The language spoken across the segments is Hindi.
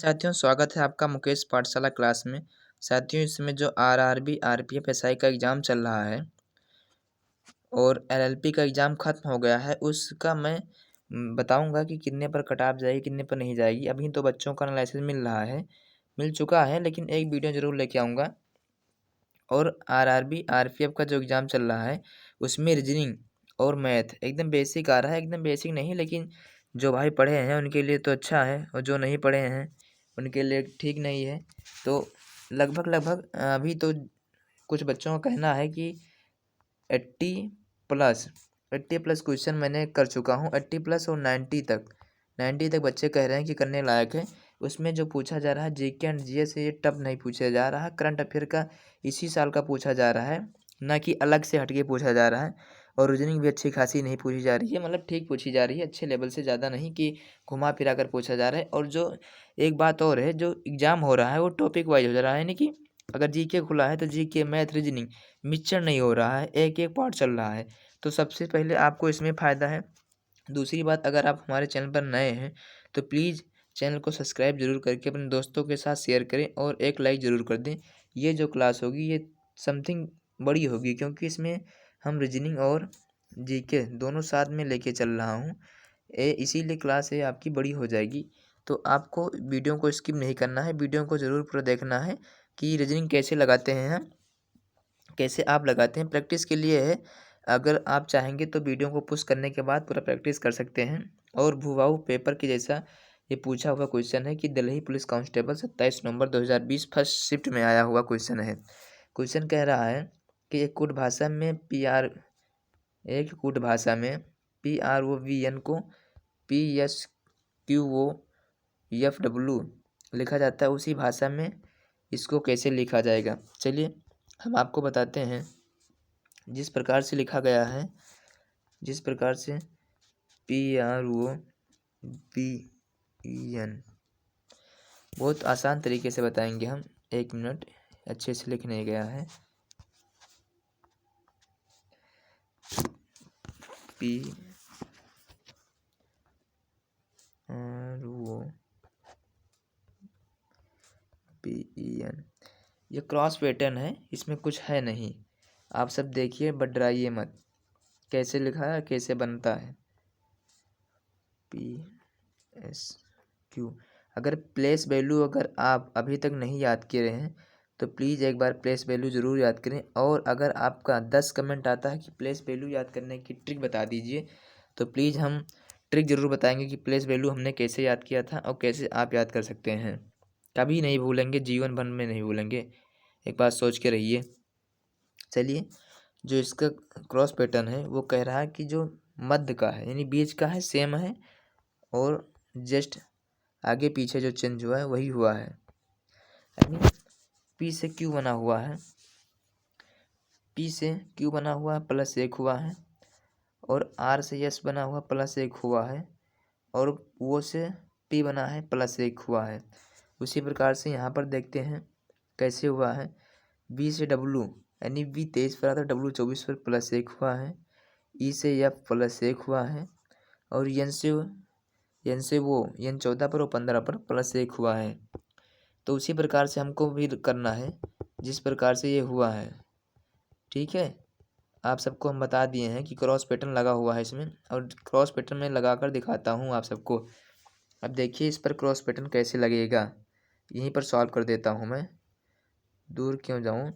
साथियों, स्वागत है आपका मुकेश पाठशाला क्लास में। साथियों, इसमें जो आरआरबी, आरपीएफ, एसआई का एग्ज़ाम चल रहा है और एलएलपी का एग्ज़ाम ख़त्म हो गया है, उसका मैं बताऊंगा कि कितने पर कट ऑफ जाएगी, कितने पर नहीं जाएगी। अभी तो बच्चों का एनालिसिस मिल चुका है, लेकिन एक वीडियो ज़रूर लेके आऊँगा। और आरआरबी, आरपीएफ का जो एग्ज़ाम चल रहा है, उसमें रीजनिंग और मैथ एकदम बेसिक आ रहा है। एकदम बेसिक नहीं, लेकिन जो भाई पढ़े हैं उनके लिए तो अच्छा है, और जो नहीं पढ़े हैं उनके लिए ठीक नहीं है। तो लगभग अभी तो कुछ बच्चों का कहना है कि 80 प्लस 80 प्लस क्वेश्चन मैंने कर चुका हूँ। 80 प्लस और 90 तक बच्चे कह रहे हैं कि करने लायक है। उसमें जो पूछा जा रहा है जीके एंड जीएस से, ये टफ नहीं पूछा जा रहा है। करंट अफेयर का इसी साल का पूछा जा रहा है, ना कि अलग से हटके पूछा जा रहा है। और रीजनिंग भी अच्छी खासी नहीं पूछी जा रही है, मतलब ठीक पूछी जा रही है, अच्छे लेवल से, ज़्यादा नहीं कि घुमा फिरा कर पूछा जा रहा है। और जो एक बात और है, जो एग्ज़ाम हो रहा है वो टॉपिक वाइज हो रहा है, यानी कि अगर जीके खुला है तो जीके, मैथ, रीजनिंग मिक्सचर नहीं हो रहा है, एक एक पार्ट चल रहा है। तो सबसे पहले आपको इसमें फ़ायदा है। दूसरी बात, अगर आप हमारे चैनल पर नए हैं तो प्लीज़ चैनल को सब्सक्राइब जरूर करके अपने दोस्तों के साथ शेयर करें और एक लाइक ज़रूर कर दें। ये जो क्लास होगी ये समथिंग बड़ी होगी, क्योंकि इसमें हम रीजनिंग और जीके दोनों साथ में लेके चल रहा हूँ। इसीलिए क्लास ये आपकी बड़ी हो जाएगी। तो आपको वीडियो को स्किप नहीं करना है, वीडियो को ज़रूर पूरा देखना है कि रीजनिंग कैसे लगाते हैं हम, कैसे आप लगाते हैं। प्रैक्टिस के लिए है, अगर आप चाहेंगे तो वीडियो को पुश करने के बाद पूरा प्रैक्टिस कर सकते हैं। और भूवाऊ पेपर की जैसा ये पूछा हुआ क्वेश्चन है कि दिल्ली पुलिस कांस्टेबल 27 नवंबर 2020 फर्स्ट शिफ्ट में आया हुआ क्वेश्चन है। क्वेश्चन कह रहा है कि एक कूट भाषा में PROVN को PSQOFW लिखा जाता है, उसी भाषा में इसको कैसे लिखा जाएगा। चलिए हम आपको बताते हैं। जिस प्रकार से लिखा गया है, जिस प्रकार से PROVN, बहुत आसान तरीके से बताएंगे हम। एक मिनट, अच्छे से लिखने गया है। PROVN, ये क्रॉस पैटर्न है, इसमें कुछ है नहीं। आप सब देखिए, बट डराइए मत। कैसे लिखा है, कैसे बनता है। PSQ, अगर प्लेस वैल्यू अगर आप अभी तक नहीं याद किए रहे हैं तो प्लीज़ एक बार प्लेस वैल्यू ज़रूर याद करें। और अगर आपका 10 कमेंट आता है कि प्लेस वैल्यू याद करने की ट्रिक बता दीजिए, तो प्लीज़ हम ट्रिक ज़रूर बताएंगे कि प्लेस वैल्यू हमने कैसे याद किया था और कैसे आप याद कर सकते हैं। कभी नहीं भूलेंगे, जीवन भर में नहीं भूलेंगे, एक बात सोच के रहिए। चलिए, जो इसका क्रॉस पैटर्न है वो कह रहा है कि जो मध्य का है, यानी बीच का है, सेम है, और जस्ट आगे पीछे जो चेंज हुआ है वही हुआ है। यानी P से Q बना हुआ है, P से Q बना हुआ है, +1 हुआ है। और R से S बना हुआ +1 हुआ है। और वो से P बना है +1 हुआ है। उसी प्रकार से यहाँ पर देखते हैं कैसे हुआ है। B से W, यानी B 23 पर आता है, W 24 पर +1 हुआ है। E से F +1 हुआ है। और N से वो N 14 पर और 15 पर +1 हुआ है। तो उसी प्रकार से हमको भी करना है जिस प्रकार से ये हुआ है। ठीक है, आप सबको हम बता दिए हैं कि क्रॉस पैटर्न लगा हुआ है इसमें, और क्रॉस पैटर्न में लगा कर दिखाता हूँ आप सबको। अब देखिए इस पर क्रॉस पैटर्न कैसे लगेगा, यहीं पर सॉल्व कर देता हूँ मैं। दूर क्यों जाऊँ,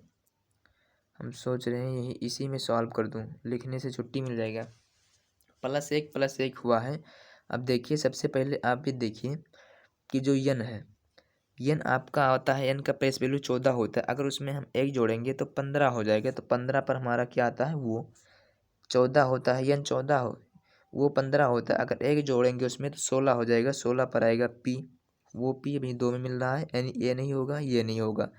हम सोच रहे हैं यही इसी में सॉल्व कर दूँ, लिखने से छुट्टी मिल जाएगा। +1 हुआ है। अब देखिए, सबसे पहले आप भी देखिए कि जो n है, n आपका आता है, n का प्लेस वैल्यू 14 होता है। अगर उसमें हम 1 जोड़ेंगे तो 15 हो जाएगा। तो 15 पर हमारा क्या आता है, वो 14 होता है। n 14 हो, वो 15 होता है। अगर 1 जोड़ेंगे उसमें तो 16 हो जाएगा। 16 पर आएगा p, वो p अभी 2 में मिल रहा है, यानी ये नहीं होगा, ये नहीं होगा।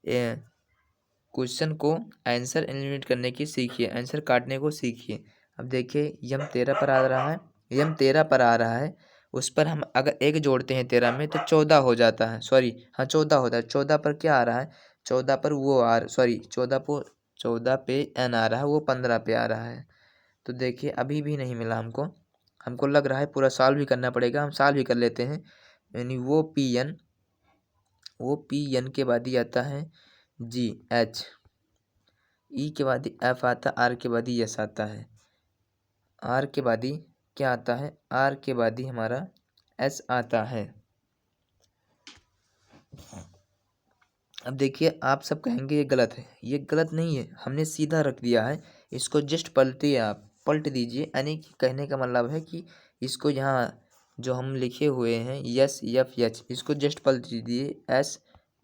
क्वेश्चन को आंसर एलिमिनेट करने की सीखिए, आंसर काटने को सीखिए। अब देखिए यम 13 पर आ रहा है, यम 13 पर आ रहा है। उस पर हम अगर 1 जोड़ते हैं 13 में तो 14 हो जाता है। सॉरी, हाँ 14 होता है। 14 पर क्या आ रहा है, 14 पर वो 14 पे n आ रहा है, वो 15 पे आ रहा है। तो देखिए अभी भी नहीं मिला हमको लग रहा है पूरा सॉल्व भी करना पड़ेगा। हम सॉल्व भी कर लेते हैं। यानी वो Pn ओ पी एन के बाद ही आता है जी एच, ई के बाद ही एफ आता है, आर के बाद ही एस आता है, आर के बाद ही क्या आता है, आर के बाद ही हमारा एस आता है। अब देखिए आप सब कहेंगे ये गलत है, ये गलत नहीं है, हमने सीधा रख दिया है, इसको जस्ट पलटिए, आप पलट दीजिए, यानी कि कहने का मतलब है कि इसको यहाँ जो हम लिखे हुए हैं यस एफ एच, इसको जस्ट पलट दीजिए, एस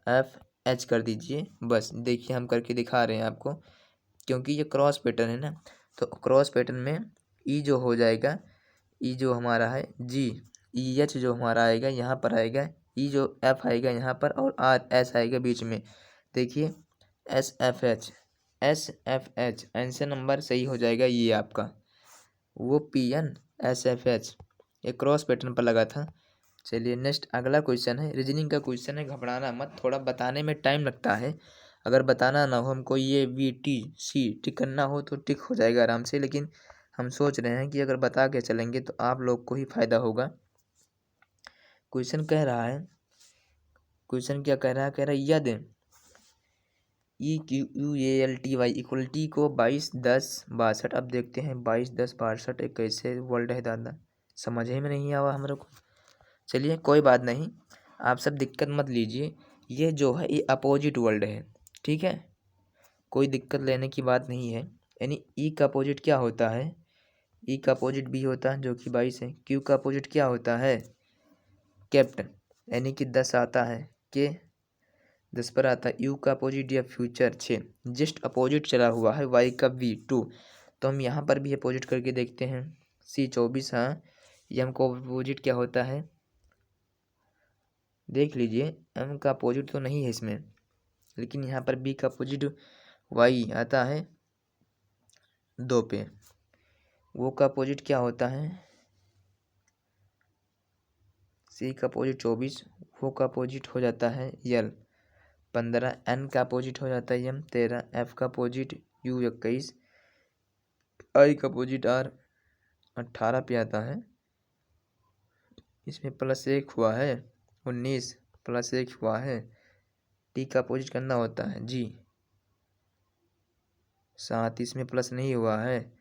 एफ एच कर दीजिए, बस। देखिए हम करके दिखा रहे हैं आपको, क्योंकि ये क्रॉस पैटर्न है ना, तो क्रॉस पैटर्न में ई जो हो जाएगा, ई जो हमारा है जी, ई एच जो हमारा आएगा यहाँ पर आएगा, ई जो एफ आएगा यहाँ पर, और आर एस आएगा बीच में। देखिए S F H, S F H, answer number सही हो जाएगा ये आपका, वो P N S F H, ये क्रॉस पैटर्न पर लगा था। चलिए नेक्स्ट अगला क्वेश्चन है, रीजनिंग का क्वेश्चन है, घबराना मत, थोड़ा बताने में टाइम लगता है, अगर बताना ना हो हमको, ये वी टी सी टिक करना हो तो टिक हो जाएगा आराम से, लेकिन हम सोच रहे हैं कि अगर बता के चलेंगे तो आप लोग को ही फायदा होगा। क्वेश्चन कह रहा है, क्वेश्चन क्या कह रहा है, कह रहा है यदि E Q U A L T Y equality को 22 10 62, अब देखते हैं 22 10 62 एक कैसे वर्ड है दादा, समझ ही में नहीं आवा हमारे को। चलिए कोई बात नहीं, आप सब दिक्कत मत लीजिए, ये जो है ये अपोजिट वर्ड है, ठीक है, कोई दिक्कत लेने की बात नहीं है। यानी ई का अपोजिट क्या होता है, ई का अपोजिट बी होता है जो कि 22 है, क्यू का अपोजिट क्या होता है कैप्टन, यानी कि 10 आता है, के 10 पर आता है, यू का अपोजिट या फ्यूचर 6, जस्ट अपोजिट चला हुआ है, वाई का वी 2, तो हम यहाँ पर भी अपोजिट करके देखते हैं, सी 24, हाँ ये हमको अपोजिट क्या होता है देख लीजिए, एम का अपोजिट तो नहीं है इसमें, लेकिन यहाँ पर बी का अपोजिट वाई आता है 2 पे, वो का अपोजिट क्या होता है सी का अपोजिट 24, वो का अपोजिट हो जाता है यल 15, एन का अपोजिट हो जाता है एम 13, एफ का अपोजिट यू 21, आई का अपोजिट आर 18 पे आता है, इसमें +1 हुआ है 19, +1 हुआ है, टी का अपोजिट करना होता है जी 7, इसमें प्लस नहीं हुआ है,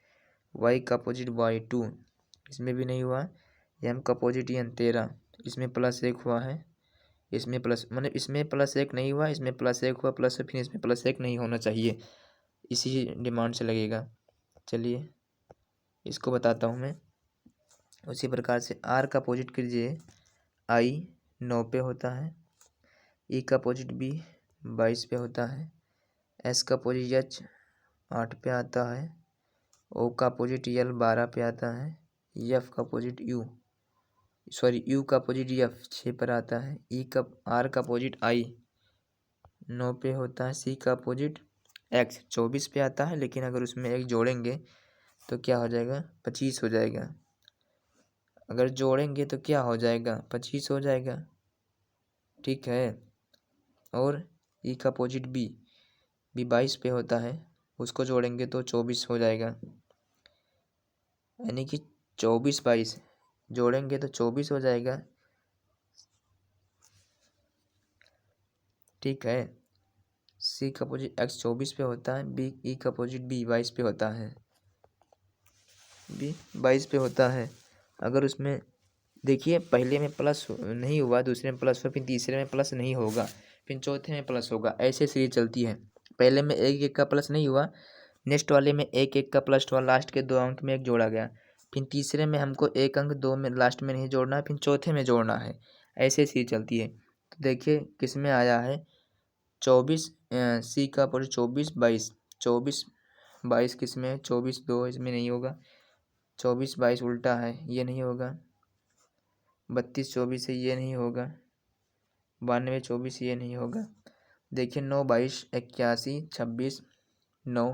वाई का अपोजिट वाई 2, इसमें भी नहीं हुआ, एम का अपोजिट एन 13, इसमें +1 हुआ है, इसमें प्लस मतलब इसमें +1 नहीं हुआ, इसमें +1 हुआ, प्लस फिर इसमें +1 नहीं होना चाहिए, इसी डिमांड से लगेगा। चलिए इसको बताता हूँ मैं, उसी प्रकार से आर का अपोजिट कीजिए, आई 9 पे होता है, ई का अपोजिट बी 22 पे होता है, एस का अपोजिट एच 8 पे आता है, ओ का अपोजिट यल 12 पे आता है, एफ का अपोजिट यू का अपोजिट एफ 6 पर आता है, ई का आर का अपोजिट आई 9 पे होता है, सी का अपोजिट एक्स 24 पे आता है, लेकिन अगर उसमें एक जोड़ेंगे तो क्या हो जाएगा 25 हो जाएगा, अगर जोड़ेंगे तो क्या हो जाएगा 25 हो जाएगा, ठीक है। और ई का अपोजिट बी 22 पे होता है, उसको जोड़ेंगे तो 24 हो जाएगा, यानी कि 24 22 जोड़ेंगे तो 24 हो जाएगा, ठीक है। सी का अपोजिट एक्स 24 पे होता है, बी ई का अपोजिट बी 22 पे होता है, बी 22 पे होता है, अगर उसमें देखिए पहले में प्लस नहीं हुआ, दूसरे में प्लस हुआ, फिर तीसरे में प्लस नहीं होगा, फिर चौथे में प्लस होगा, ऐसे सीरीज चलती है, पहले में एक एक का प्लस नहीं हुआ, नेक्स्ट वाले में एक एक का प्लस हुआ, लास्ट के 2 अंक में एक जोड़ा गया, फिर तीसरे में हमको एक अंक 2 में लास्ट में नहीं जोड़ना है, फिर चौथे में जोड़ना है, ऐसे सीरीज चलती है। तो देखिए किस में आया है 24, सी का अपोजिट 24 22, 24 22 किस में है 24 2, इसमें नहीं होगा, 24 22 उल्टा है, ये नहीं होगा, 32 24 है, ये नहीं होगा, 92 24 ये नहीं होगा, देखिए 9 22 81 26 9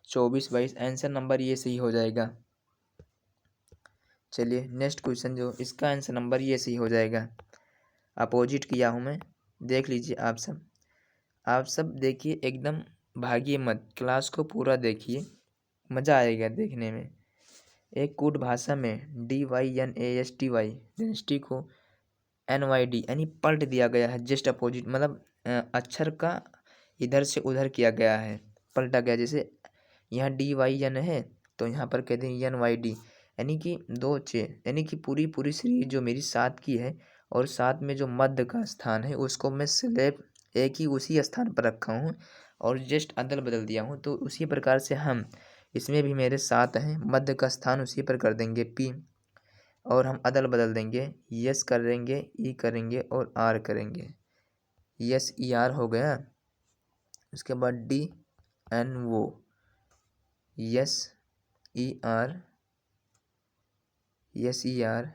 24 22, आंसर नंबर ये सही हो जाएगा। चलिए नेक्स्ट क्वेश्चन, जो इसका आंसर नंबर ये सही हो जाएगा, अपोजिट किया हूँ मैं, देख लीजिए आप सब देखिए, एकदम भागिए मत, क्लास को पूरा देखिए, मज़ा आएगा देखने में। एक कूट भाषा में DYNASTY डेंसिटी को NYD यानी पलट दिया गया है, जस्ट अपोजिट, मतलब अक्षर का इधर से उधर किया गया है, पलटा गया। जैसे यहाँ DYN है तो यहाँ पर कहते हैं NYD, यानी कि दो यानी कि पूरी पूरी सीरीज जो मेरी 7 की है और 7 में जो मध्य का स्थान है उसको मैं स्लैब एक ही उसी स्थान पर रखा हूँ और जस्ट अदल बदल दिया हूँ। तो उसी प्रकार से हम इसमें भी मेरे 7 हैं, मध्य का स्थान उसी पर कर देंगे P और हम अदल बदल देंगे, यस करेंगे, ई करेंगे और आर करेंगे। यस ER हो गया। उसके बाद DNO, yes ER, yes ER,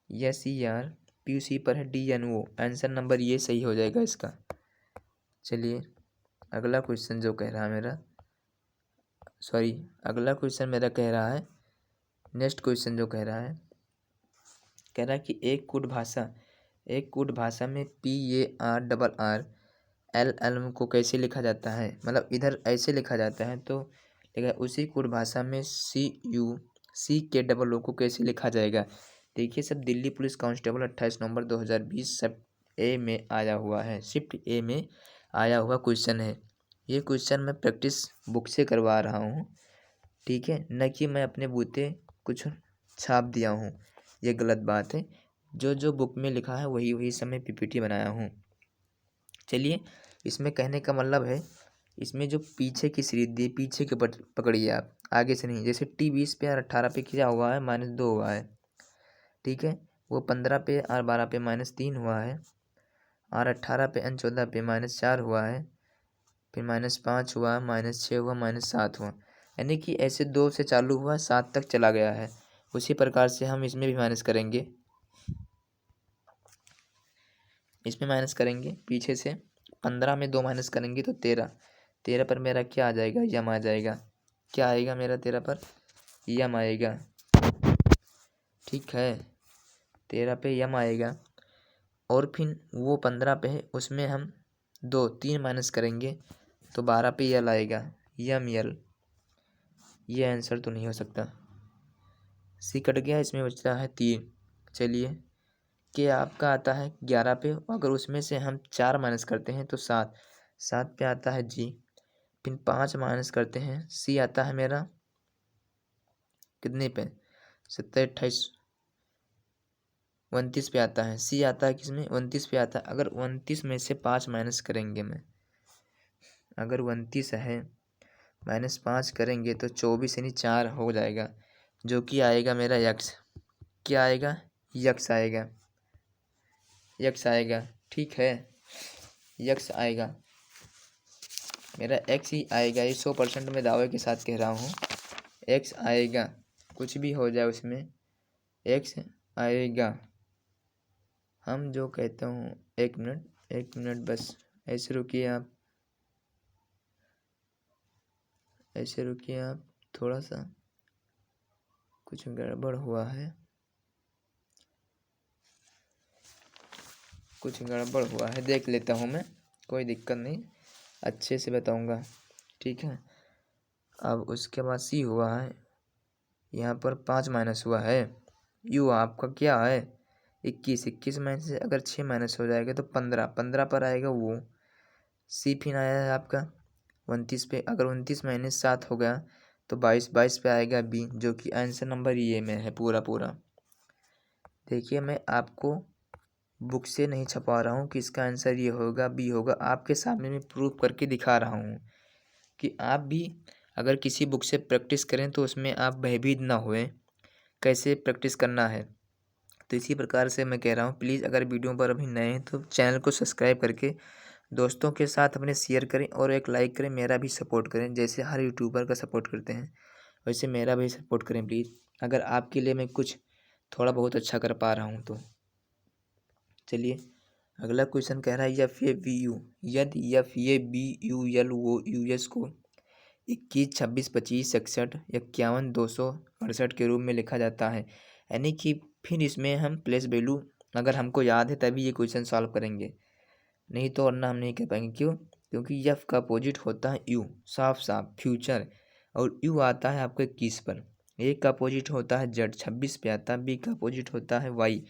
yes ER, PUC पर है DNO। आंसर नंबर ये सही हो जाएगा इसका। चलिए अगला क्वेश्चन जो कह रहा है मेरा, अगला क्वेश्चन मेरा कह रहा है, नेक्स्ट क्वेश्चन जो कह रहा है कि एक कूट भाषा में PARRRLM को कैसे लिखा जाता है। मतलब इधर ऐसे लिखा जाता है तो देखिए उसी कूट भाषा में CUCKOO को कैसे लिखा जाएगा। देखिए सब दिल्ली पुलिस कांस्टेबल 28 नवंबर 2020 शिफ्ट ए में आया हुआ क्वेश्चन है। ये क्वेश्चन मैं प्रैक्टिस बुक से करवा रहा हूँ, ठीक है, न कि मैं अपने बूते कुछ छाप दिया हूँ, ये गलत बात है। जो बुक में लिखा है वही सब मैं PPT बनाया हूँ। चलिए इसमें कहने का मतलब है, इसमें जो पीछे की सीरीज दी, पीछे के पकड़िए आप, आगे से नहीं। जैसे T20 पे और 18 पे क्या हुआ है, -2 हुआ है, ठीक है। वो 15 पे और 12 पे -3 हुआ है और 18 पे और 14 पे -4 हुआ है, फिर -5 हुआ, -6 हुआ, -7 हुआ, यानी कि ऐसे 2 से चालू हुआ 7 तक चला गया है। उसी प्रकार से हम इसमें भी माइनस करेंगे, पीछे से 15 में 2 माइनस करेंगे तो 13 पर मेरा क्या आ जाएगा, यम आ जाएगा। क्या आएगा मेरा 13 पर, यम आएगा, ठीक है, 13 पे यम आएगा। और फिर वो 15 पे है, उसमें हम 3 माइनस करेंगे तो 12 पे यल आएगा, यम यल। ये आंसर तो नहीं हो सकता, सी कट गया, इसमें बचता है 3। चलिए के आपका आता है 11 पे, अगर उसमें से हम 4 माइनस करते हैं तो 7 पे आता है जी, फिर 5 माइनस करते हैं, सी आता है मेरा कितने पे, 27, 28, 29 पे आता है। सी आता है किसमें, 29 पे आता है। अगर 29 में से 5 माइनस करेंगे अगर 29 है -5 करेंगे तो 24 यानी 4 हो जाएगा, जो कि आएगा मेरा यक्स। क्या आएगा, यक्स आएगा, ठीक है, यक्स आएगा, मेरा एक्स ही आएगा। ये 100% में दावे के साथ कह रहा हूँ, एक्स आएगा, कुछ भी हो जाए उसमें एक्स आएगा। हम जो कहते हूँ, एक मिनट बस, ऐसे रुकिए आप, थोड़ा सा कुछ गड़बड़ हुआ है, देख लेता हूँ मैं, कोई दिक्कत नहीं, अच्छे से बताऊँगा, ठीक है। अब उसके बाद सी हुआ है, यहाँ पर 5 माइनस हुआ है, यू आपका क्या है 21 में से अगर 6 माइनस हो जाएगा तो 15 पर आएगा वो। सी फिर आया है आपका 29 पे, अगर 29 माइनस 7 हो गया तो 22 पे आएगा बी, जो कि आंसर नंबर ये में है पूरा। देखिए मैं आपको बुक से नहीं छपा रहा हूँ कि इसका आंसर ये होगा, बी होगा, आपके सामने मैं प्रूव करके दिखा रहा हूँ कि आप भी अगर किसी बुक से प्रैक्टिस करें तो उसमें आप भयभीत ना हुए, कैसे प्रैक्टिस करना है। तो इसी प्रकार से मैं कह रहा हूँ, प्लीज़ अगर वीडियो पर अभी नए हैं तो चैनल को सब्सक्राइब करके दोस्तों के साथ अपने शेयर करें और एक लाइक करें, मेरा भी सपोर्ट करें, जैसे हर यूट्यूबर का सपोर्ट करते हैं वैसे मेरा भी सपोर्ट करें प्लीज़, अगर आपके लिए मैं कुछ थोड़ा बहुत अच्छा कर पा रहा हूँ तो। चलिए अगला क्वेश्चन कह रहा है FABU, यदि FABULOUS को 21, 26, 25, 61, 51, 268 के रूप में लिखा जाता है, यानी कि फिर इसमें हम प्लेस वैल्यू अगर हमको याद है तभी ये क्वेश्चन सॉल्व करेंगे, नहीं तो वरना हम नहीं कर पाएंगे। क्यों, क्योंकि यफ का अपोजिट होता है यू, साफ फ्यूचर, और यू आता है आपको 21 पर, ए का अपोजिट होता है जेड 26 पे आता है, बी का अपोजिट होता है वाई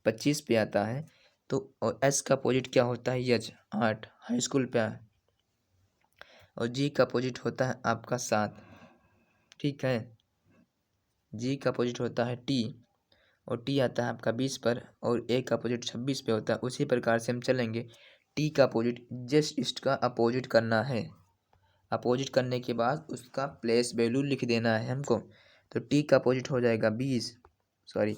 25 पे आता है, तो और एस का अपोजिट क्या होता है एच 8 हाई स्कूल पे है, और जी का अपोजिट होता है आपका 7। ठीक है, जी का अपोजिट होता है टी, और टी आता है आपका 20 पर, और ए का अपोजिट 26 पे होता है। उसी प्रकार से हम चलेंगे, टी का अपोजिट जस्ट इसका अपोजिट करना है, अपोजिट करने के बाद उसका प्लेस वैल्यू लिख देना है हमको। तो टी का अपोजिट हो जाएगा 20, सॉरी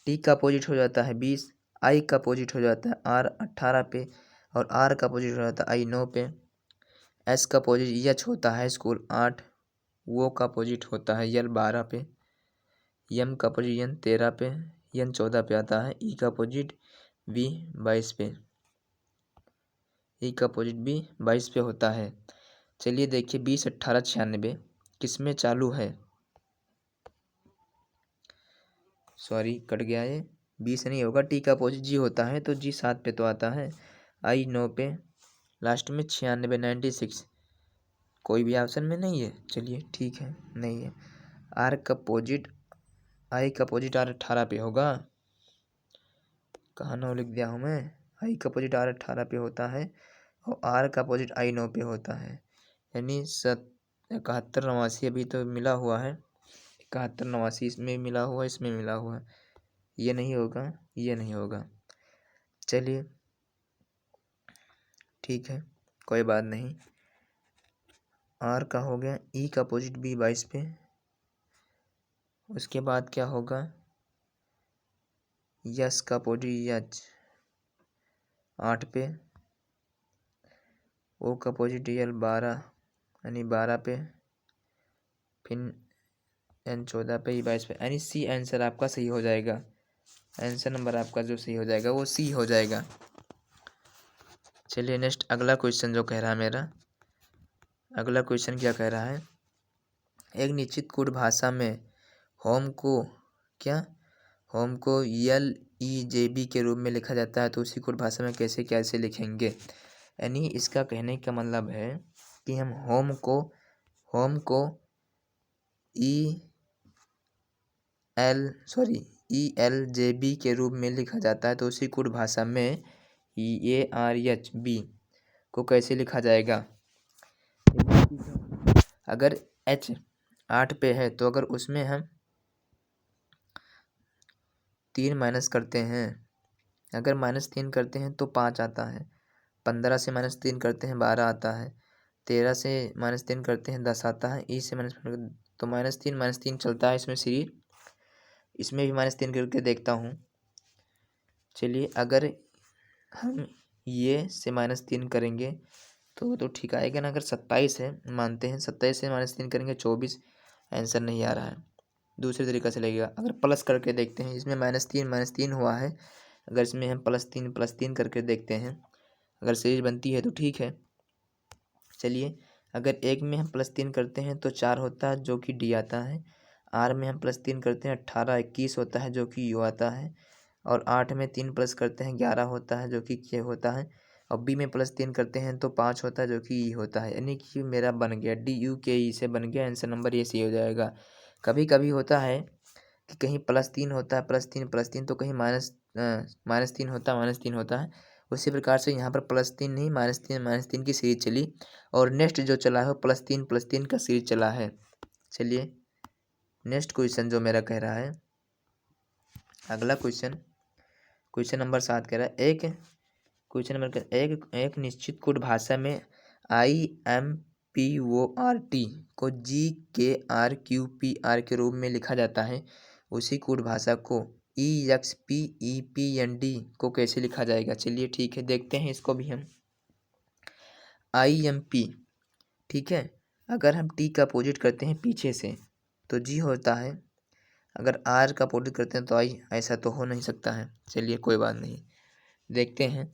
टी का अपोजिट हो जाता है 20, आई का अपोजिट हो जाता है आर 18 पे, और आर का अपोजिट हो जाता है आई 9 पे, एस का अपोजिट एच होता है स्कूल 8, वो का अपोजिट होता है यल 12 पे, यम का अपोजिट यन 13 पे, यन 14 पे आता है, ई का अपोजिट वी 22 पे, ई का अपोजिट बी 22 पे होता है। चलिए देखिए 20 18 96 किस में चालू है, सॉरी कट गया ये, 20 नहीं होगा, टी का अपोजिट जी होता है तो जी 7 पे तो आता है, आई 9 पे, लास्ट में 96 96, कोई भी ऑप्शन में नहीं है। चलिए ठीक है, नहीं है। आर का अपोजिट आई का अपोजिट आर 18 पे होगा, कहाँ 9 लिख दिया हूँ मैं, आई का अपोजिट आर 18 पे होता है, और आर का अपोजिट आई 9 पे होता है, यानी 71 89 अभी तो मिला हुआ है, 71 89 इसमें मिला हुआ है, इसमें मिला हुआ है, ये नहीं होगा, ये नहीं होगा। चलिए ठीक है, कोई बात नहीं। आर का हो गया, ई का अपोजिट बी 22 पे, उसके बाद क्या होगा, यस का अपोजिट एच 8 पे, ओ का अपोजिट यल 12 यानी 12 पे, फिर एन 14 पे, ई 22 पे, यानी सी आंसर आपका सही हो जाएगा। आंसर नंबर आपका जो सही हो जाएगा वो सी हो जाएगा। चलिए नेक्स्ट अगला क्वेश्चन जो कह रहा है मेरा, अगला क्वेश्चन क्या कह रहा है, एक निश्चित कोड भाषा में होम को क्या, होम को यल ई जे बी के रूप में लिखा जाता है, तो उसी कोड भाषा में कैसे कैसे लिखेंगे। यानी इसका कहने का मतलब है कि हम होम को ई एल जे बी के रूप में लिखा जाता है, तो उसी कोड भाषा में ए आर एच बी को कैसे लिखा जाएगा। अगर एच 8 पे है तो अगर उसमें हम 3 माइनस करते हैं, अगर -3 करते हैं तो 5 आता है, 15 से -3 करते हैं 12 आता है, 13 से -3 करते हैं 10 आता है, ई से तो -3 चलता है इसमें सीरीज, इसमें भी -3 करके देखता हूँ। चलिए अगर हम ये से -3 करेंगे तो ठीक आएगा ना। अगर 27 है, मानते हैं 27 से -3 करेंगे 24, आंसर नहीं आ रहा है, दूसरे तरीक़ा से लगेगा। अगर प्लस करके देखते हैं, इसमें -3 हुआ है, अगर इसमें हम +3 करके देखते हैं, अगर सीरीज बनती है तो ठीक है। चलिए अगर एक में हम +3 करते हैं तो 4 होता है जो कि डी आता है, आर में हम +3 करते हैं 18 21 होता है जो कि यू आता है, और 8 में 3 प्लस करते हैं 11 होता है जो कि के होता है, और बी में +3 करते हैं तो 5 होता है जो कि ई होता है, यानी कि मेरा बन गया DUKE से बन गया, आंसर नंबर ये सी हो जाएगा। कभी कभी होता है कि कहीं +3 होता है, +3 तो कहीं -3 होता है, -3 होता है। उसी प्रकार से यहाँ पर +3 नहीं -3 की सीरीज चली, और नेक्स्ट जो चला है वो +3 का सीरीज चला है। चलिए नेक्स्ट क्वेश्चन जो मेरा कह रहा है, अगला क्वेश्चन नंबर 7 कह रहा है, एक निश्चित कोड भाषा में IMPORT को GKRQPR के रूप में लिखा जाता है, उसी कोड भाषा को EXPEPND को कैसे लिखा जाएगा। चलिए ठीक है, देखते हैं इसको भी हम। IMP ठीक है, अगर हम T का अपोजिट करते हैं पीछे से तो G होता है, अगर R का अपोजिट करते हैं तो I, ऐसा तो हो नहीं सकता है। चलिए कोई बात नहीं, देखते हैं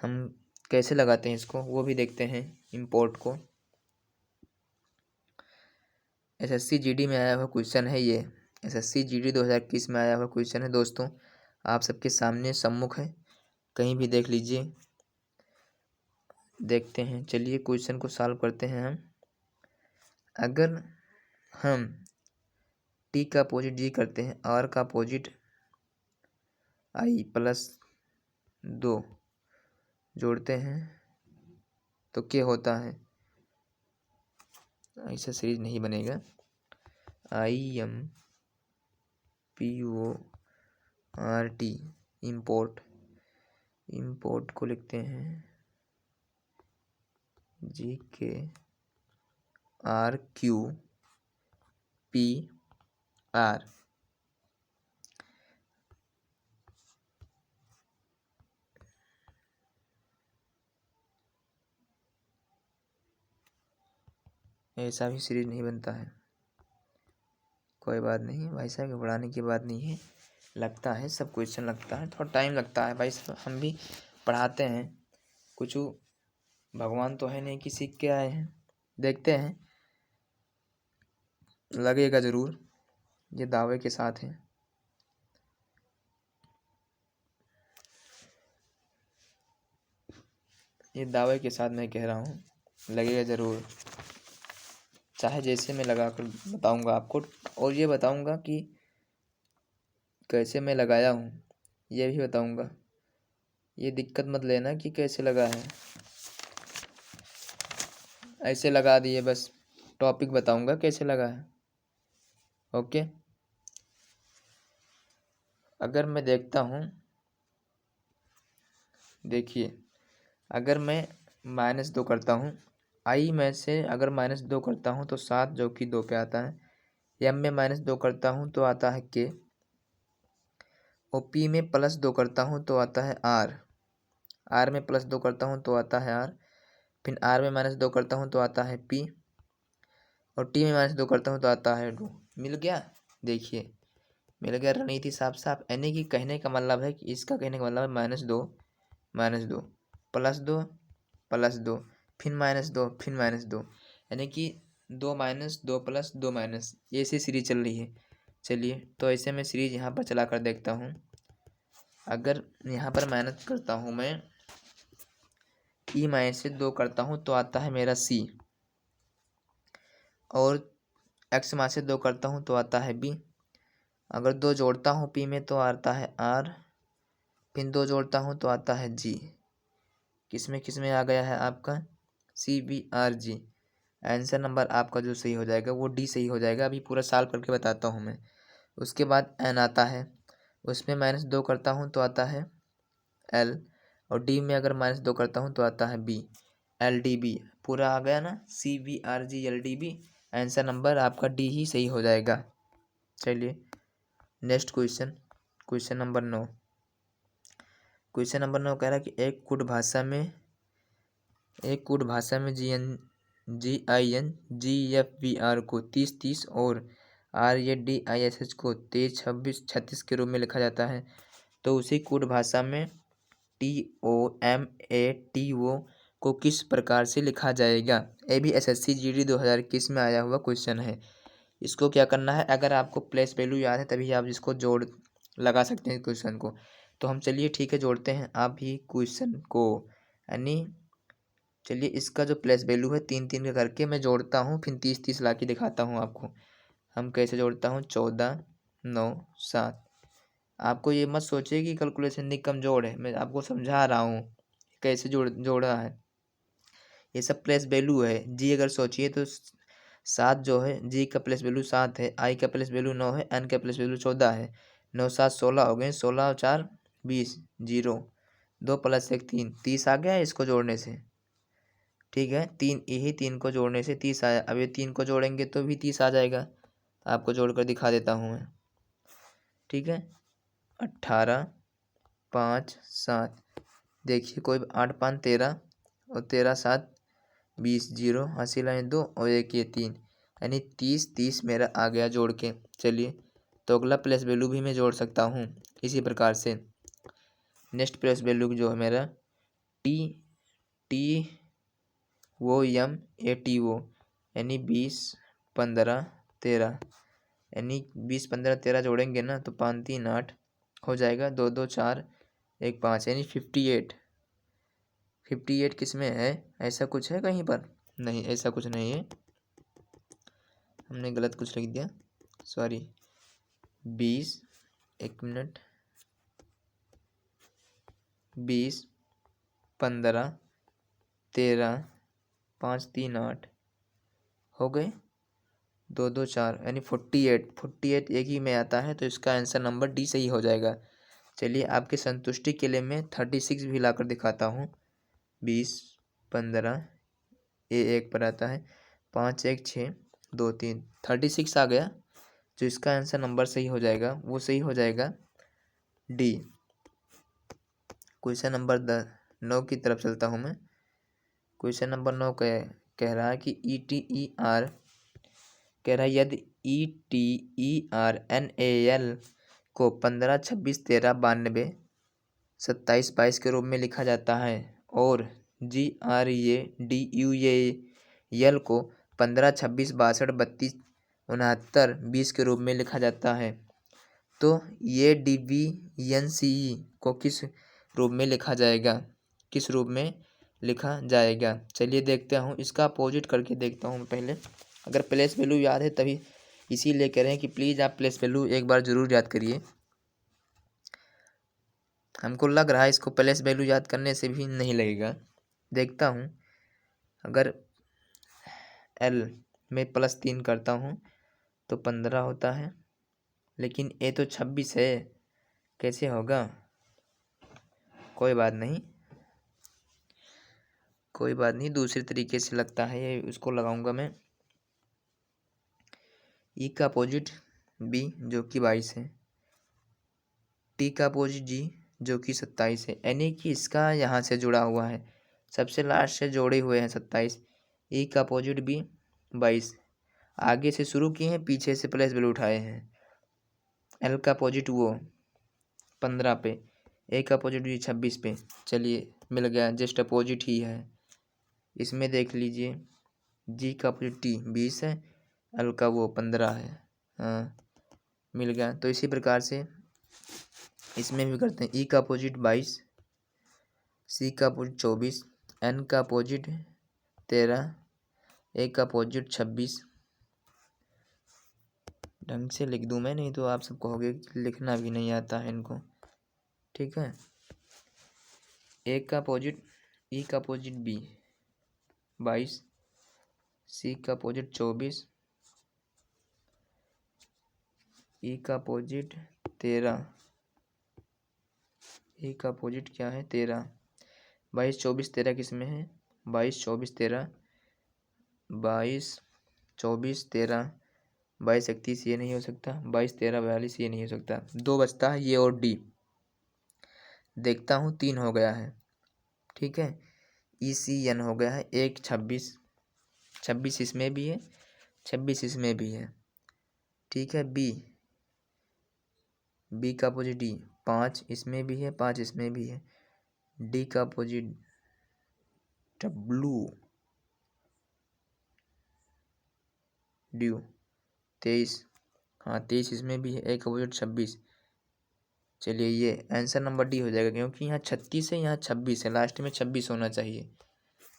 हम कैसे लगाते हैं इसको, वो भी देखते हैं। इंपोर्ट को SSC GD में आया हुआ क्वेश्चन है, ये SSC GD 2021 में आया हुआ क्वेश्चन है दोस्तों, आप सबके सामने सम्मुख है, कहीं भी देख लीजिए। देखते हैं, चलिए क्वेश्चन को सॉल्व करते हैं हम। अगर हम टी का अपोजिट जी करते हैं, आर का अपोजिट आई प्लस 2 जोड़ते हैं तो क्या होता है, ऐसा सीरीज नहीं बनेगा। IMPORT इम्पोर्ट को लिखते हैं GKRQPR। ऐसा भी सीरीज नहीं बनता है, कोई बात नहीं भाई साहब, घबराने की बात नहीं है। लगता है सब क्वेश्चन लगता है, थोड़ा टाइम लगता है भाई साहब, हम भी पढ़ाते हैं, कुछ भगवान तो है नहीं कि सीख के आए हैं। देखते हैं, लगेगा ज़रूर, ये दावे के साथ है। ये दावे के साथ मैं कह रहा हूँ, लगेगा ज़रूर, चाहे जैसे मैं लगा कर बताऊँगा आपको, और ये बताऊँगा कि कैसे मैं लगाया हूँ, ये भी बताऊँगा। ये दिक्कत मत लेना कि कैसे लगा है, ऐसे लगा दिए बस, टॉपिक बताऊँगा कैसे लगा है। ओके, अगर मैं देखता हूँ, देखिए अगर मैं -2 करता हूँ, आई में से अगर -2 करता हूँ तो 7 जो कि 2 पे आता है, एम में -2 करता हूँ तो आता है के, और पी में +2 करता हूँ तो आता है आर, आर में +2 करता हूँ तो आता है आर, फिर आर में -2 करता हूँ तो आता है पी, और टी में -2 करता हूँ तो आता है डू। मिल गया, देखिए मिल गया, रणनीति साफ साफ, यानी कि कहने का मतलब है कि इसका कहने का मतलब है -2 -2 +2 +2 फिर -2 फिर -2, यानी कि 2 माइनस 2 प्लस 2 माइनस, ये ऐसी सीरीज चल रही है। चलिए तो ऐसे मैं सीरीज यहाँ पर चला कर देखता हूँ। अगर यहाँ पर मेहनत करता हूँ मैं, ई -2 करता हूँ तो आता है मेरा सी, और एक्स -2 करता हूँ तो आता है बी, अगर 2 जोड़ता हूँ पी में तो आता है आर, फिर 2 जोड़ता हूँ तो आता है जी। किस में आ गया है आपका CBRG। आंसर नंबर आपका जो सही हो जाएगा वो डी सही हो जाएगा। अभी पूरा साल करके बताता हूँ मैं। उसके बाद एन आता है, उसमें -2 करता हूँ तो आता है एल, और डी में अगर -2 करता हूँ तो आता है बी, LDB। पूरा आ गया ना, CBRG LDB। आंसर नंबर आपका डी ही सही हो जाएगा। चलिए next question, question number 9। Question number 9 कह रहा है कि एक कूट भाषा में GIN GFBR को 30-30 और RADISH को 23-26 के रूप में लिखा जाता है, तो उसी कूट भाषा में TOMATO को किस प्रकार से लिखा जाएगा। ये भी SSC GD 2021 में आया हुआ क्वेश्चन है। इसको क्या करना है, अगर आपको प्लेस वैल्यू याद है तभी आप इसको जोड़ लगा सकते हैं क्वेश्चन को। तो हम चलिए ठीक है जोड़ते हैं आप ही क्वेश्चन को, यानी चलिए इसका जो प्लेस वैल्यू है 3-3 का करके मैं जोड़ता हूँ, फिर 30-30 ला के दिखाता हूँ आपको। हम कैसे जोड़ता हूँ, 14 9 7। आपको ये मत सोचिए कि कैलकुलेशन नहीं कमजोर है, मैं आपको समझा रहा हूँ कैसे जोड़ा है। ये सब प्लेस वैल्यू है। जी अगर सोचिए तो 7 जो है, जी का प्लेस वैल्यू 7 है, आई का प्लेस वैल्यू 9 है, एन का प्लेस वैल्यू 14 है। 9 7 16 हो गए, 16 और 4 20, 0 2 + 1 3, 30 आ गया है इसको जोड़ने से। ठीक है, 3 को जोड़ने से 30 आया। अब ये 3 को जोड़ेंगे तो भी 30 आ जाएगा। आपको जोड़कर दिखा देता हूँ मैं। ठीक है, 18 5 7, देखिए कोई 8 5 13 और 13 7 20, 0 हासिल आए 2 और 1 ये 3, यानी 30 मेरा आ गया जोड़ के। चलिए तो अगला प्लेस वैल्यू भी मैं जोड़ सकता हूँ इसी प्रकार से। नेक्स्ट प्लेस वैल्यू जो है मेरा TOMATO, यानी 20 15 13, यानी 20 15 13 जोड़ेंगे ना तो 5 3 8 हो जाएगा, 2 2 4 1 5, यानी 58। 58 किस में है, ऐसा कुछ है कहीं पर? नहीं, ऐसा कुछ नहीं है, हमने गलत कुछ लिख दिया, सॉरी। 20, 1 मिनट, 20, 15, 13, 5, 3, 8 हो गए। 2, 2, 4 यानी 48 एक ही में आता है, तो इसका आंसर नंबर डी सही हो जाएगा। चलिए आपके संतुष्टि के लिए मैं 36 भी लाकर दिखाता हूँ। 20, 15, ये 1 पर आता है, 5, 1, 6, 2, 3, 36 आ गया। जो इसका आंसर नंबर सही हो जाएगा वो सही हो जाएगा डी। क्वेश्चन नंबर 9 की तरफ चलता हूँ मैं। क्वेश्चन नंबर 9 कह रहा है कि ETER कह रहा है यदि ETERNAL को 15, 26, 13, 92, 27, 22 के रूप में लिखा जाता है और GRADUAL को 15, 26, 62, 32, 69, 20 के रूप में लिखा जाता है, तो ये DVNCE को किस रूप में लिखा जाएगा, किस रूप में लिखा जाएगा। चलिए देखते हूँ, इसका अपोजिट करके देखता हूँ पहले। अगर प्लेस वैल्यू याद है तभी इसीलिए कह रहे हैं कि प्लीज़ आप प्लेस वैल्यू एक बार ज़रूर याद करिए। हमको लग रहा है इसको प्लेस वैल्यू याद करने से भी नहीं लगेगा। देखता हूँ, अगर L में +3 करता हूँ तो 15 होता है, लेकिन A तो 26 है, कैसे होगा। कोई बात नहीं, दूसरे तरीके से लगता है ये, उसको लगाऊंगा मैं। E का अपोजिट B जो कि 22 है, T का अपोजिट G जो कि 27 है, यानी कि इसका यहाँ से जुड़ा हुआ है, सबसे लास्ट से जोड़े हुए हैं 27। E का अपोजिट B 22, आगे से शुरू किए हैं, पीछे से प्लस वैल्यू उठाए हैं। L का अपोजिट वो 15 पे, A का अपोजिट भी 26 पे। चलिए मिल गया, जस्ट अपोजिट ही है। इसमें देख लीजिए, G का अपोजिट T 20 है, L का वो 15 है। हाँ मिल गया। तो इसी प्रकार से इसमें भी करते हैं। E का अपोजिट 22, C का अपोजिट 24, N का अपोजिट 13, A का अपोजिट 26। ढंग से लिख दूं मैं, नहीं तो आप सब कहोगे कि लिखना भी नहीं आता है इनको। ठीक है, A का अपोजिट E का अपोजिट B 22, C का अपोजिट 24, E का अपोजिट 13, E का अपोजिट क्या है 13। 22, 24, 13 किस में है, 22, 24, 13, 22, 24, 13, 22, 31 ये नहीं हो सकता, 22, 13, 42 ये नहीं हो सकता। 2 बचता है, ये और D। देखता हूँ 3 हो गया है। ठीक है, ECN हो गया है 1, 26, 26 इसमें भी है, 26 इसमें भी है। ठीक है, B का अपोजिट D 5 इसमें भी है, 5 इसमें भी है। D का अपोजिट W 23, हाँ 23 इसमें भी है, एक अपोजिट 26। चलिए ये आंसर नंबर डी हो जाएगा, क्योंकि यहाँ 36 है, यहाँ 26 है, लास्ट में 26 होना चाहिए।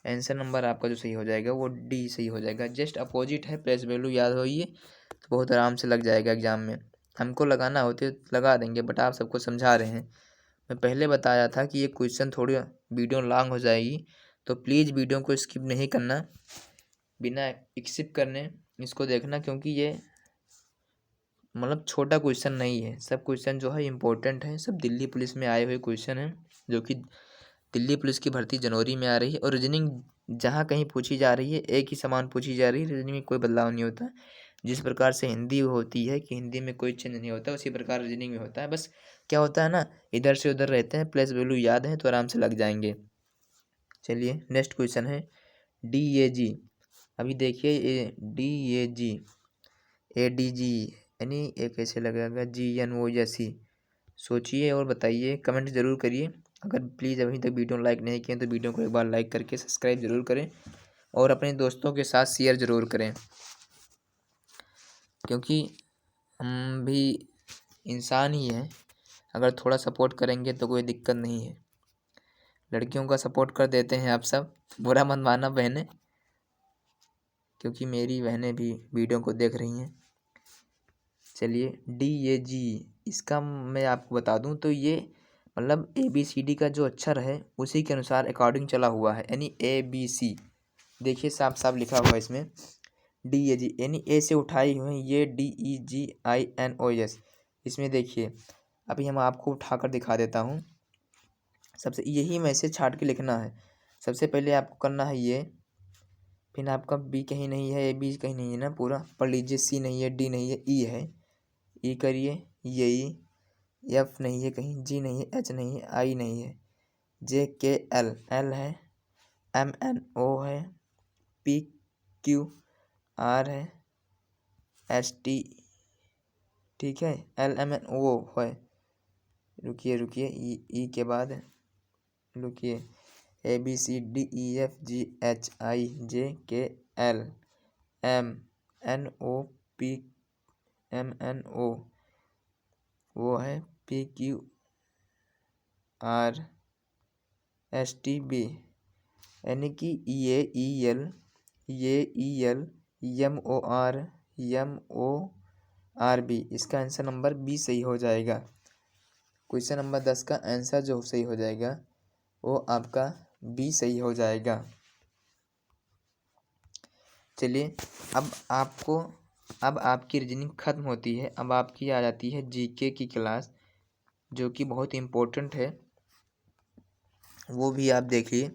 आंसर नंबर आपका जो सही हो जाएगा वो डी सही हो जाएगा। जस्ट अपोजिट है, प्लेस वैल्यू याद होइए तो बहुत आराम से लग जाएगा एग्जाम में। हमको लगाना होते तो लगा देंगे, बट आप सबको समझा रहे हैं। मैं पहले बताया था कि ये क्वेश्चन थोड़ी वीडियो लॉन्ग हो जाएगी, तो प्लीज़ वीडियो को स्किप नहीं करना, बिना स्किप करने इसको देखना, क्योंकि ये मतलब छोटा क्वेश्चन नहीं है। सब क्वेश्चन जो है इम्पोर्टेंट है, सब दिल्ली पुलिस में आए हुए क्वेश्चन हैं, जो कि दिल्ली पुलिस की भर्ती जनवरी में आ रही है। और रीजनिंग जहाँ कहीं पूछी जा रही है एक ही समान पूछी जा रही है, रीजनिंग में कोई बदलाव नहीं होता। जिस प्रकार से हिंदी होती है कि हिंदी में कोई चेंज नहीं होता, उसी प्रकार रीजनिंग में होता है। बस क्या होता है ना, इधर से उधर रहते हैं, प्लस वैल्यू याद है तो आराम से लग जाएंगे। चलिए नेक्स्ट क्वेश्चन है DAG। अभी देखिए DAG ADG यानी ये कैसे लगेगा, GNOSE। सोचिए और बताइए, कमेंट ज़रूर करिए। अगर प्लीज़ अभी तक वीडियो लाइक नहीं किए तो वीडियो को एक बार लाइक करके सब्सक्राइब ज़रूर करें, और अपने दोस्तों के साथ शेयर ज़रूर करें, क्योंकि हम भी इंसान ही हैं। अगर थोड़ा सपोर्ट करेंगे तो कोई दिक्कत नहीं है। लड़कियों का सपोर्ट कर देते हैं आप सब, बुरा मत मानना बहनें, क्योंकि मेरी बहनें भी वीडियो को देख रही हैं। चलिए DAG, इसका मैं आपको बता दूं तो ये मतलब ABCD का जो अक्षर है उसी के अनुसार अकॉर्डिंग चला हुआ है, यानी ABC। देखिए साफ साफ लिखा हुआ है इसमें DAG, यानी ए से उठाई हुई ये DEGINOS। इसमें देखिए अभी हम आपको उठाकर दिखा देता हूँ। सबसे यही मैसेज छाट के लिखना है। सबसे पहले आपको करना है ये, फिर आपका B कहीं नहीं है, AB कहीं नहीं है ना, पूरा पढ़ लीजिए। C नहीं है, D नहीं है, E है, E करिए, ये E, F नहीं है कहीं, G नहीं है, H नहीं है, I नहीं है, J K L, L है, M N O है, P Q R है, S T, ठीक है, L M N O है। रुकिए ई के बाद रुकिए ABCDEFGHIJKLMNO, वो है PQRSTB, यानी कि ये EL MORMORB। इसका आंसर नंबर B सही हो जाएगा। क्वेश्चन नंबर 10 का आंसर जो सही हो जाएगा वो आपका B सही हो जाएगा। चलिए अब आपकी रीजनिंग खत्म होती है। अब आपकी आ जाती है GK की क्लास, जो कि बहुत इम्पोर्टेंट है, वो भी आप देखिए।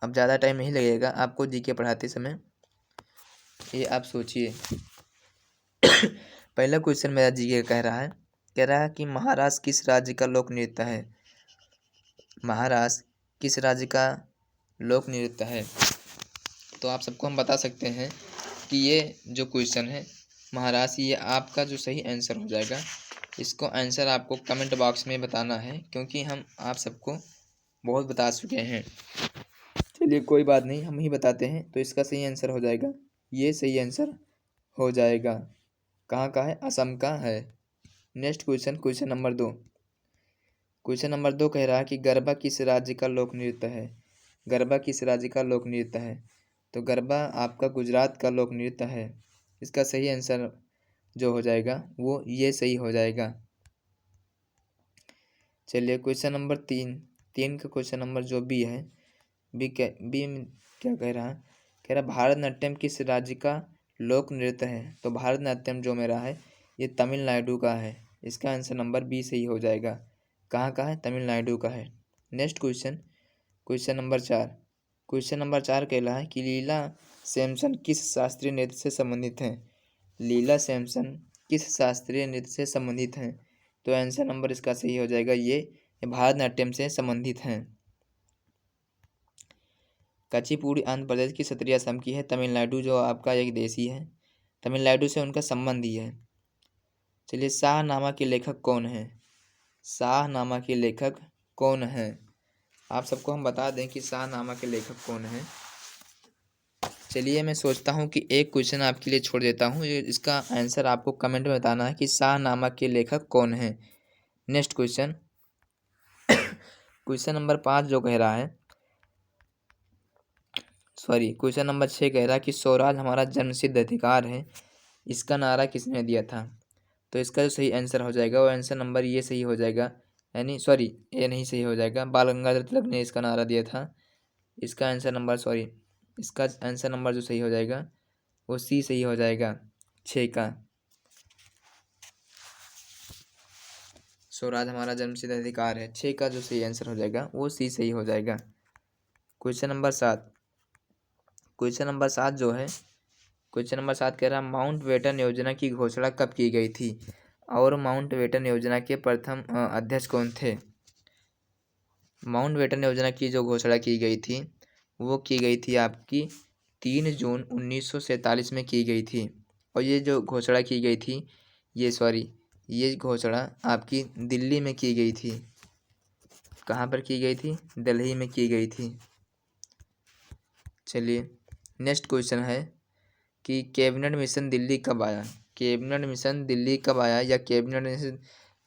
अब ज़्यादा टाइम नहीं लगेगा आपको GK पढ़ाते समय। ये आप सोचिए पहला क्वेश्चन मेरा GK कह रहा है कि महाराष्ट्र किस राज्य का लोक नृत्य है। महाराष्ट्र किस राज्य का लोक नृत्य है। तो आप सबको हम बता सकते हैं कि ये जो क्वेश्चन है महाराष्ट्र, ये आपका जो सही आंसर हो जाएगा। इसको आंसर आपको कमेंट बॉक्स में बताना है, क्योंकि हम आप सबको बहुत बता चुके हैं। चलिए कोई बात नहीं, हम ही बताते हैं। तो इसका सही आंसर हो जाएगा, ये सही आंसर हो जाएगा। कहाँ का है, असम का है। Next question, question number 2। Question number 2 कह रहा है कि गरबा किस राज्य का लोक नृत्य है। गरबा किस राज्य का लोक नृत्य है। तो गरबा आपका गुजरात का लोक नृत्य है। इसका सही आंसर जो हो जाएगा वो ये सही हो जाएगा। चलिए क्वेश्चन नंबर 3 का क्वेश्चन नंबर जो बी है, बी क्या कह रहा है। कह रहा भारतनाट्यम किस राज्य का लोक नृत्य है। तो भारतनाट्यम जो मेरा है ये तमिलनाडु का है। इसका आंसर नंबर बी सही हो जाएगा। कहाँ का है, तमिलनाडु का है। Next question, question number 4। Question number 4 कह रहा है कि लीला सैमसन किस शास्त्रीय नृत्य से संबंधित हैं। लीला सैमसन किस शास्त्रीय नृत्य से संबंधित हैं। तो आंसर नंबर इसका सही हो जाएगा, ये भारतनाट्यम से संबंधित हैं। कुचिपुड़ी आंध्र प्रदेश की, सत्रिया असम की है, तमिलनाडु जो आपका एक देशी है, तमिलनाडु से उनका संबंध ही है। चलिए शाहनामा के लेखक कौन है। शाहनामा के लेखक कौन है। आप सबको हम बता दें कि शाहनामा के लेखक कौन है। चलिए मैं सोचता हूँ कि एक क्वेश्चन आपके लिए छोड़ देता हूँ, इसका आंसर आपको कमेंट में बताना है कि शाहनामा के लेखक कौन है। नेक्स्ट क्वेश्चन, क्वेश्चन नंबर 5 जो कह रहा है, क्वेश्चन नंबर 6 कह रहा है कि स्वराज हमारा जन्मसिद्ध अधिकार है, इसका नारा किसने दिया था। तो इसका जो सही आंसर हो जाएगा वो आंसर नंबर ये सही हो जाएगा, यानी ये नहीं सही हो जाएगा, बाल गंगाधर तिलक ने इसका नारा दिया था। इसका आंसर नंबर इसका आंसर नंबर जो सही हो जाएगा वो सी सही हो जाएगा, 6 का। स्वराज हमारा जन्मसिद्ध अधिकार है, 6 का जो सही आंसर हो जाएगा वो सी सही हो जाएगा। Question number 7। क्वेश्चन नंबर 7 जो है, क्वेश्चन नंबर 7 कह रहा है माउंटबेटन योजना की घोषणा कब की गई थी और माउंटबेटन योजना के प्रथम अध्यक्ष कौन थे। माउंटबेटन योजना की जो घोषणा की गई थी वो की गई थी आपकी 3 जून 1947 में की गई थी। और ये जो घोषणा की गई थी ये घोषणा आपकी दिल्ली में की गई थी। कहाँ पर की गई थी, दिल्ली में की गई थी। चलिए नेक्स्ट क्वेश्चन है कि कैबिनेट मिशन दिल्ली कब आया। कैबिनेट मिशन दिल्ली कब आया या कैबिनेट मिशन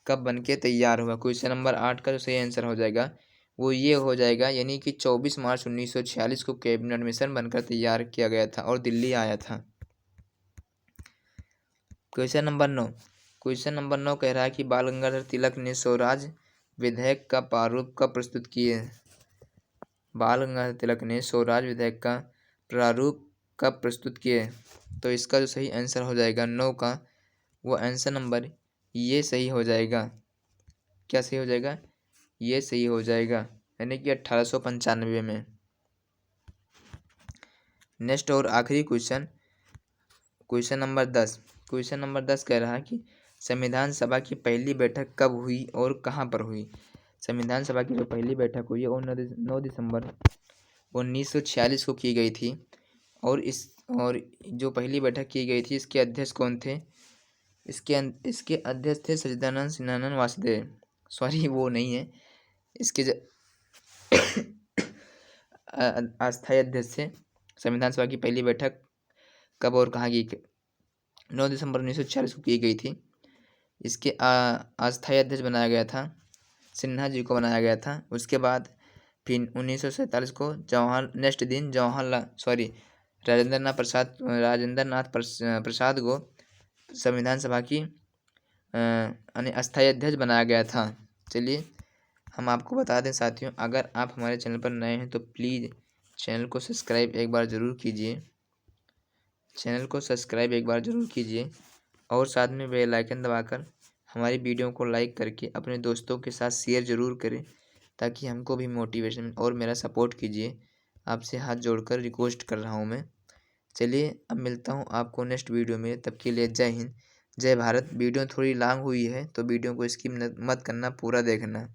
कब बनके तैयार हुआ। क्वेश्चन नंबर 8 का जो सही आंसर हो जाएगा वो ये हो जाएगा, यानी कि 24 मार्च 1946 को कैबिनेट मिशन बनकर तैयार किया गया था और दिल्ली आया था। Question number 9। क्वेश्चन नंबर 9 कह रहा है कि बाल गंगाधर तिलक ने स्वराज विधेयक का प्रारूप कब प्रस्तुत किए। बाल गंगाधर तिलक ने स्वराज विधेयक का प्रारूप कब प्रस्तुत किए। तो इसका जो सही आंसर हो जाएगा 9 का, वो आंसर नंबर ये सही हो जाएगा। क्या सही हो जाएगा? ये सही हो जाएगा, यानी कि 1895 में। नेक्स्ट और आखिरी question, question number 10। Question number 10 कह रहा है कि संविधान सभा की पहली बैठक कब हुई और कहाँ पर हुई। संविधान सभा की जो पहली बैठक हुई है वो 9 दिसंबर 1946 को की गई थी। और जो पहली बैठक की गई थी, इसके अध्यक्ष कौन थे? इसके अध्यक्ष थे सच्चिदानंद सिन्हानंद वासुदेव। सॉरी, वो नहीं है। इसके अस्थायी अध्यक्ष थे। संविधान सभा की पहली बैठक कब और कहाँ की? 9 दिसंबर 1946 को की गई थी। इसके अस्थायी अध्यक्ष बनाया गया था, सिन्हा जी को बनाया गया था। उसके बाद फिर 1947 को राजेंद्र नाथ प्रसाद को संविधान सभा की अस्थायी अध्यक्ष बनाया गया था। चलिए हम आपको बता दें साथियों, अगर आप हमारे चैनल पर नए हैं तो प्लीज़ चैनल को सब्सक्राइब एक बार ज़रूर कीजिए और साथ में बेल आइकन दबाकर हमारी वीडियो को लाइक करके अपने दोस्तों के साथ शेयर ज़रूर करें, ताकि हमको भी मोटिवेशन और मेरा सपोर्ट कीजिए। आपसे हाथ जोड़कर रिक्वेस्ट कर रहा हूँ मैं। चलिए अब मिलता हूँ आपको नेक्स्ट वीडियो में, तब के लिए जय हिंद, जय भारत। वीडियो थोड़ी लॉन्ग हुई है तो वीडियो को स्किप मत करना, पूरा देखना।